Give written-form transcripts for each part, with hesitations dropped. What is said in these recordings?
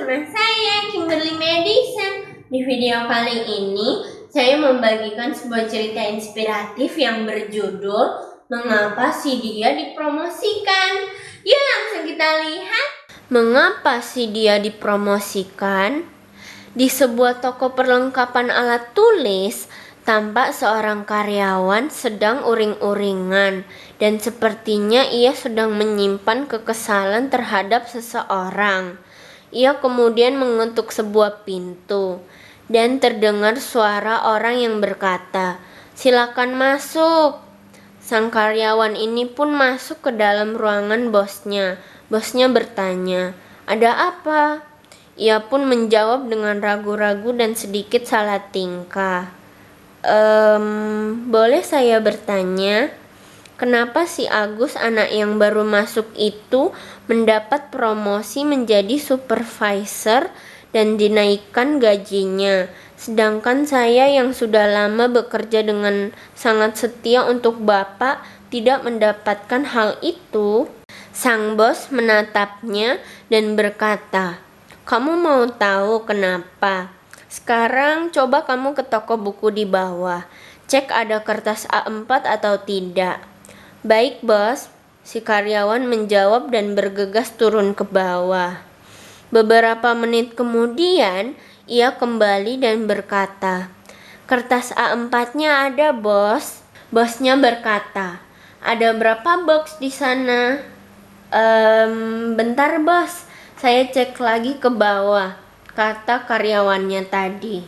bersama saya Kimberly Madison. Di video kali ini saya membagikan sebuah cerita inspiratif yang berjudul Mengapa si dia dipromosikan. Yuk langsung kita lihat. Mengapa si dia dipromosikan? Di sebuah toko perlengkapan alat tulis, tampak seorang karyawan sedang uring-uringan dan sepertinya ia sedang menyimpan kekesalan terhadap seseorang. Ia kemudian mengetuk sebuah pintu dan terdengar suara orang yang berkata, "Silakan masuk." Sang karyawan ini pun masuk ke dalam ruangan bosnya. Bosnya bertanya, "Ada apa?" Ia pun menjawab dengan ragu-ragu dan sedikit salah tingkah. Boleh saya bertanya, kenapa si Agus anak yang baru masuk itu mendapat promosi menjadi supervisor dan dinaikkan gajinya, sedangkan saya yang sudah lama bekerja dengan sangat setia untuk Bapak tidak mendapatkan hal itu? Sang bos menatapnya dan berkata, "Kamu mau tahu kenapa? Sekarang coba kamu ke toko buku di bawah. Cek ada kertas A4 atau tidak." "Baik, bos," si karyawan menjawab dan bergegas turun ke bawah. Beberapa menit kemudian, ia kembali dan berkata, "Kertas A4-nya ada, bos." Bosnya berkata, "Ada berapa box di sana?" Bentar, bos. Saya cek lagi ke bawah," kata karyawannya tadi.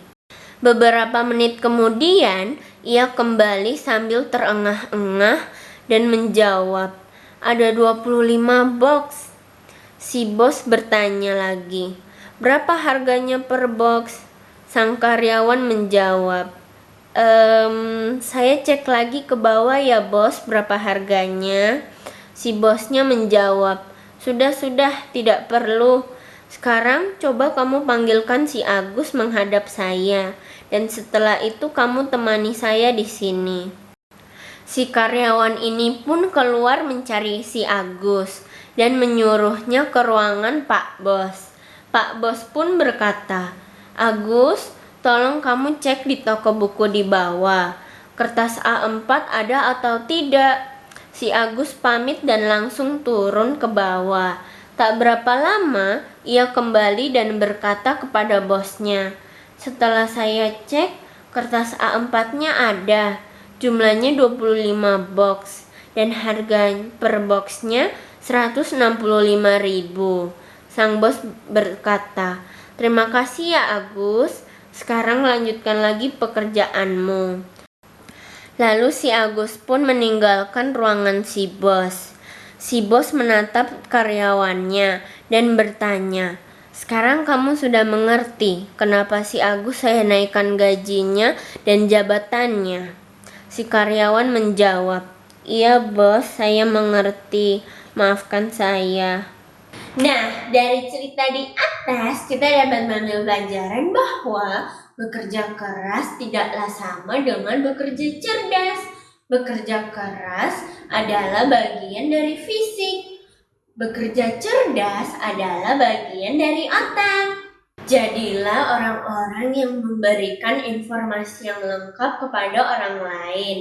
Beberapa menit kemudian, ia kembali sambil terengah-engah dan menjawab, "Ada 25 box." Si bos bertanya lagi, "Berapa harganya per box?" Sang karyawan menjawab, Saya cek lagi ke bawah ya bos, berapa harganya?" Si bosnya menjawab, Sudah, tidak perlu. Sekarang coba kamu panggilkan si Agus menghadap saya, dan setelah itu kamu temani saya di sini." Si karyawan ini pun keluar mencari si Agus dan menyuruhnya ke ruangan Pak Bos. Pak Bos pun berkata, "Agus, tolong kamu cek di toko buku di bawah. Kertas A4 ada atau tidak?" Si Agus pamit dan langsung turun ke bawah. Tak berapa lama, ia kembali dan berkata kepada bosnya, "Setelah saya cek, kertas A4-nya ada. Jumlahnya 25 box dan harga per boxnya 165.000. Sang bos berkata, "Terima kasih ya Agus. Sekarang lanjutkan lagi pekerjaanmu." Lalu si Agus pun meninggalkan ruangan si bos. Si bos menatap karyawannya dan bertanya, "Sekarang kamu sudah mengerti kenapa si Agus saya naikkan gajinya dan jabatannya?" Si karyawan menjawab, "Iya bos, saya mengerti. Maafkan saya." Nah, dari cerita di atas kita dapat mengambil pelajaran bahwa bekerja keras tidaklah sama dengan bekerja cerdas. Bekerja keras adalah bagian dari fisik. Bekerja cerdas adalah bagian dari otak. Jadilah orang-orang yang memberikan informasi yang lengkap kepada orang lain.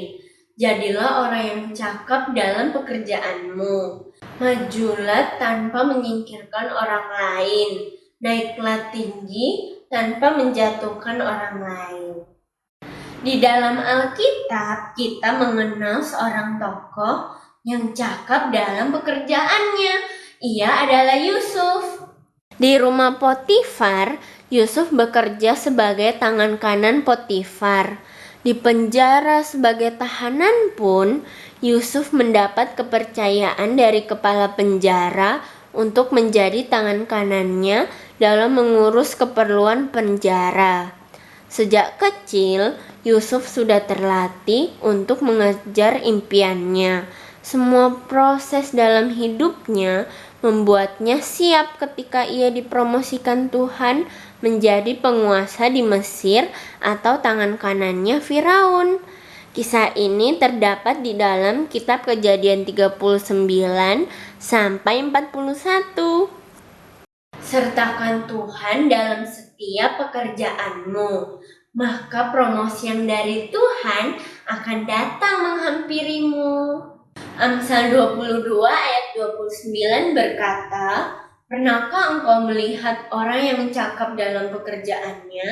Jadilah orang yang cakap dalam pekerjaanmu. Majulah tanpa menyingkirkan orang lain. Naiklah tinggi tanpa menjatuhkan orang lain. Di dalam Alkitab, kita mengenal seorang tokoh yang cakap dalam pekerjaannya. Ia adalah Yusuf. Di rumah Potifar, Yusuf bekerja sebagai tangan kanan Potifar. Di penjara sebagai tahanan pun, Yusuf mendapat kepercayaan dari kepala penjara untuk menjadi tangan kanannya dalam mengurus keperluan penjara. Sejak kecil, Yusuf sudah terlatih untuk mengejar impiannya. Semua proses dalam hidupnya membuatnya siap ketika ia dipromosikan Tuhan menjadi penguasa di Mesir atau tangan kanannya Firaun. Kisah ini terdapat di dalam kitab Kejadian 39 sampai 41. Sertakan Tuhan dalam setiap pekerjaanmu, maka promosi yang dari Tuhan akan datang menghampirimu. Amsal 22 ayat 29 berkata, "Pernahkah engkau melihat orang yang cakap dalam pekerjaannya?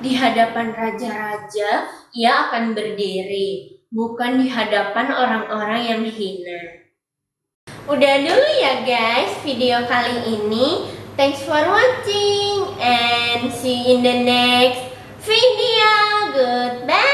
Di hadapan raja-raja ia akan berdiri, bukan di hadapan orang-orang yang hina." Udah dulu ya guys video kali ini. Thanks for watching and see you in the next video. Goodbye.